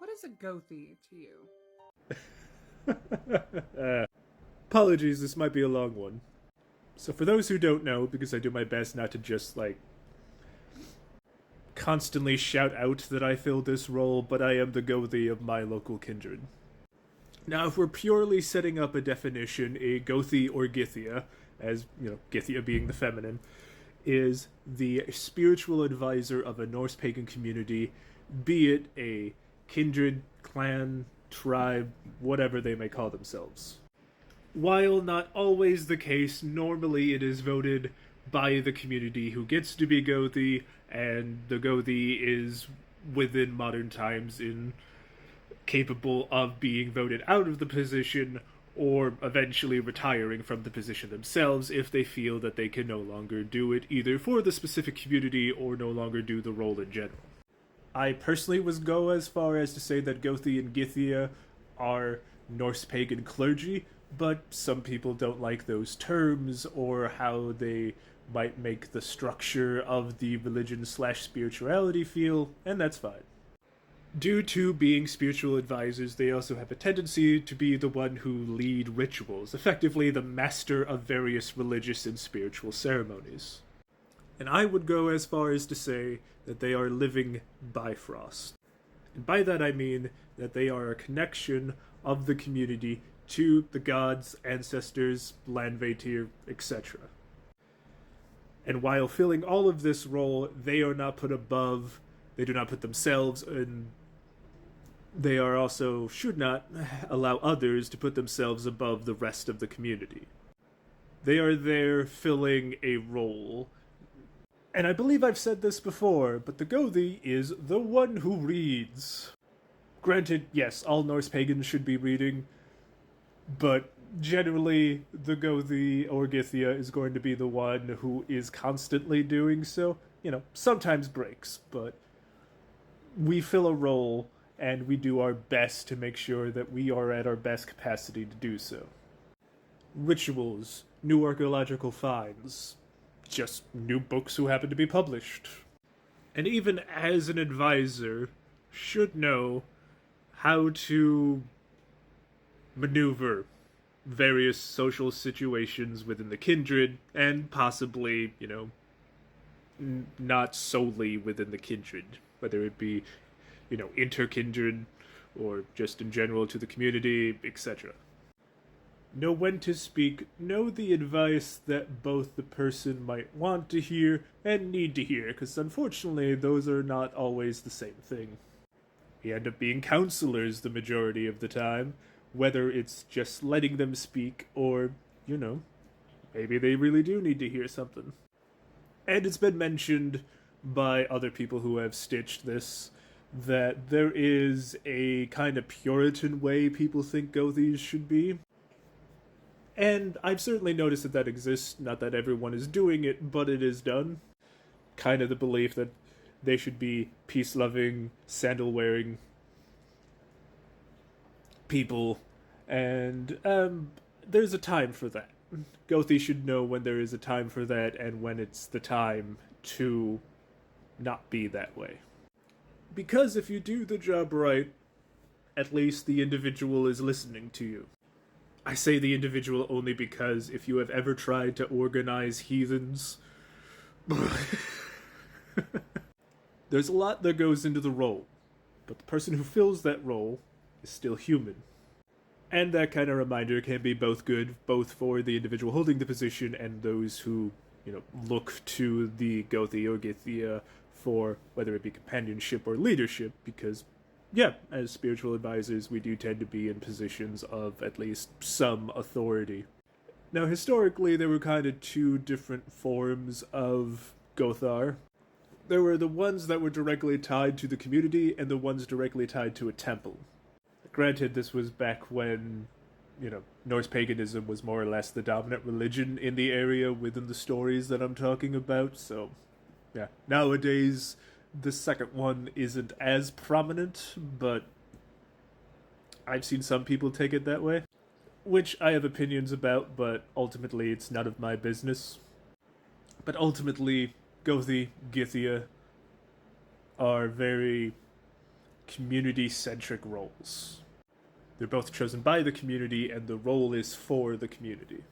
What is a Gothi to you? Apologies, this might be a long one. So for those who don't know, because I do my best not to just, constantly shout out that I fill this role, but I am the Gothi of my local kindred. Now, if we're purely setting up a definition, a Gothi or Githia, as, Githia being the feminine, is the spiritual advisor of a Norse pagan community, be it a kindred, clan, tribe, whatever they may call themselves. While not always the case, normally it is voted by the community who gets to be Gothi, and the Gothi is, within modern times, capable of being voted out of the position or eventually retiring from the position themselves if they feel that they can no longer do it either for the specific community or no longer do the role in general. I personally would go as far as to say that Gothi and Githia are Norse pagan clergy, but some people don't like those terms or how they might make the structure of the religion/spirituality feel, and that's fine. Due to being spiritual advisors, they also have a tendency to be the one who lead rituals, effectively the master of various religious and spiritual ceremonies. And I would go as far as to say that they are living Bifrost. And by that I mean that they are a connection of the community to the gods, ancestors, Landvatir, etc. And while filling all of this role, they are not put above, they do not put themselves in, they are also should not allow others to put themselves above the rest of the community. They are there filling a role. And I believe I've said this before, but the Gothi is the one who reads. Granted, yes, all Norse pagans should be reading, but generally the Gothi or Githia is going to be the one who is constantly doing so. Sometimes breaks, but we fill a role and we do our best to make sure that we are at our best capacity to do so. Rituals, new archaeological finds, just new books who happen to be published. And even as an advisor, should know how to maneuver various social situations within the kindred, and possibly, not solely within the kindred, whether it be, inter-kindred, or just in general to the community, etc. Know when to speak, know the advice that both the person might want to hear and need to hear, because unfortunately those are not always the same thing. We end up being counselors the majority of the time, whether it's just letting them speak or, maybe they really do need to hear something. And it's been mentioned by other people who have stitched this that there is a kind of Puritan way people think Gothis should be. And I've certainly noticed that exists, not that everyone is doing it, but it is done. Kind of the belief that they should be peace-loving, sandal-wearing people, and there's a time for that. Gothi should know when there is a time for that and when it's the time to not be that way. Because if you do the job right, at least the individual is listening to you. I say the individual only because if you have ever tried to organize heathens, there's a lot that goes into the role, but the person who fills that role is still human. And that kind of reminder can be both good, both for the individual holding the position and those who, look to the Gothi or Githia for whether it be companionship or leadership, because, as spiritual advisors, we do tend to be in positions of at least some authority. Now, historically, there were kind of two different forms of Gothar. There were the ones that were directly tied to the community and the ones directly tied to a temple. Granted, this was back when, Norse paganism was more or less the dominant religion in the area within the stories that I'm talking about, so, Nowadays, the second one isn't as prominent, but I've seen some people take it that way, which I have opinions about, but ultimately it's none of my business. But ultimately, Gothi, Githia are very community-centric roles. They're both chosen by the community, and the role is for the community.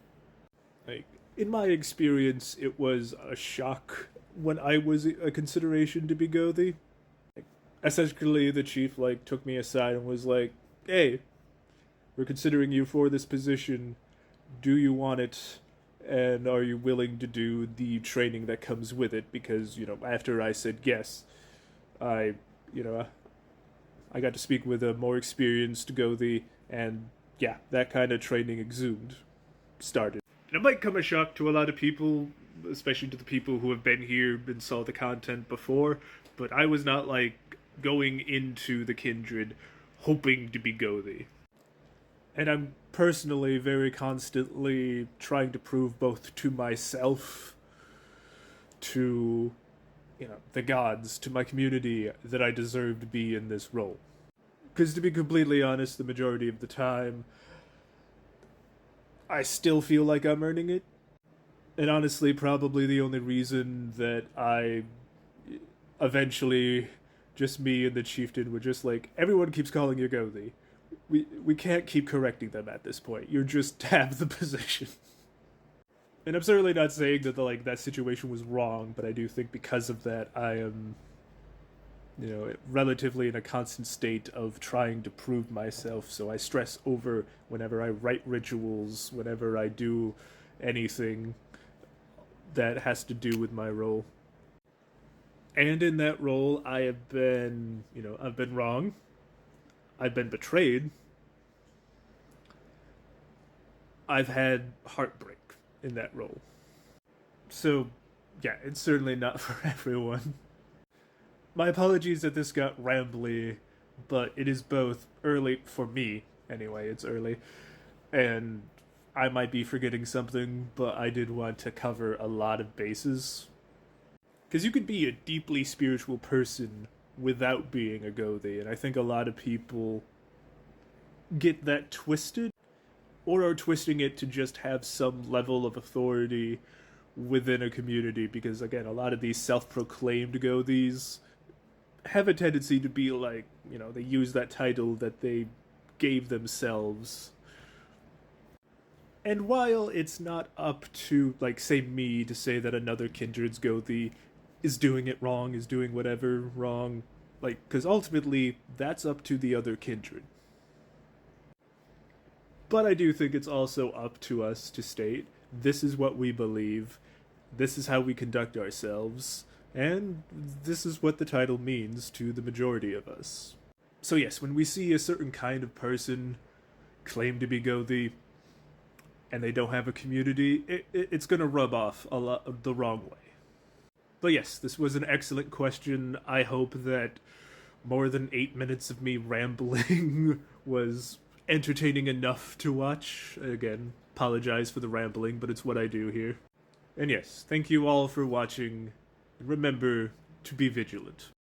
Like, in my experience, it was a shock when I was a consideration to be Gothi. Like, essentially, the chief took me aside and was like, "Hey, we're considering you for this position. Do you want it? And are you willing to do the training that comes with it?" Because, after I said yes, I, I got to speak with a more experienced Gothi, and yeah, that kind of training started. And it might come as a shock to a lot of people, especially to the people who have been here and saw the content before, but I was not, going into the Kindred hoping to be Gothi. And I'm personally very constantly trying to prove both to myself, to, the gods, to my community, that I deserve to be in this role. Because to be completely honest, the majority of the time, I still feel like I'm earning it. And honestly, probably the only reason that I eventually, just me and the chieftain were just like, everyone keeps calling you Gothi. We can't keep correcting them at this point. You're just have the position. And I'm certainly not saying that that situation was wrong, but I do think because of that, I am, relatively in a constant state of trying to prove myself. So I stress over whenever I write rituals, whenever I do anything that has to do with my role. And in that role, I have been, I've been wrong. I've been betrayed. I've had heartbreak in that role. So, yeah, it's certainly not for everyone. My apologies that this got rambly, but it is both early, for me anyway, it's early, and I might be forgetting something, but I did want to cover a lot of bases. Because you could be a deeply spiritual person without being a Gothi, and I think a lot of people get that twisted, or are twisting it to just have some level of authority within a community, because again, a lot of these self-proclaimed Gothis have a tendency to be they use that title that they gave themselves. And while it's not up to, say, me to say that another Kindred's Gothi is doing it wrong, is doing whatever wrong, because ultimately, that's up to the other Kindred. But I do think it's also up to us to state, this is what we believe, this is how we conduct ourselves, and this is what the title means to the majority of us. So yes, when we see a certain kind of person claim to be Gothi, and they don't have a community, it's going to rub off a lot the wrong way. But yes, this was an excellent question. I hope that more than 8 minutes of me rambling was entertaining enough to watch. Again, apologize for the rambling, but it's what I do here. And yes, thank you all for watching. Remember to be vigilant.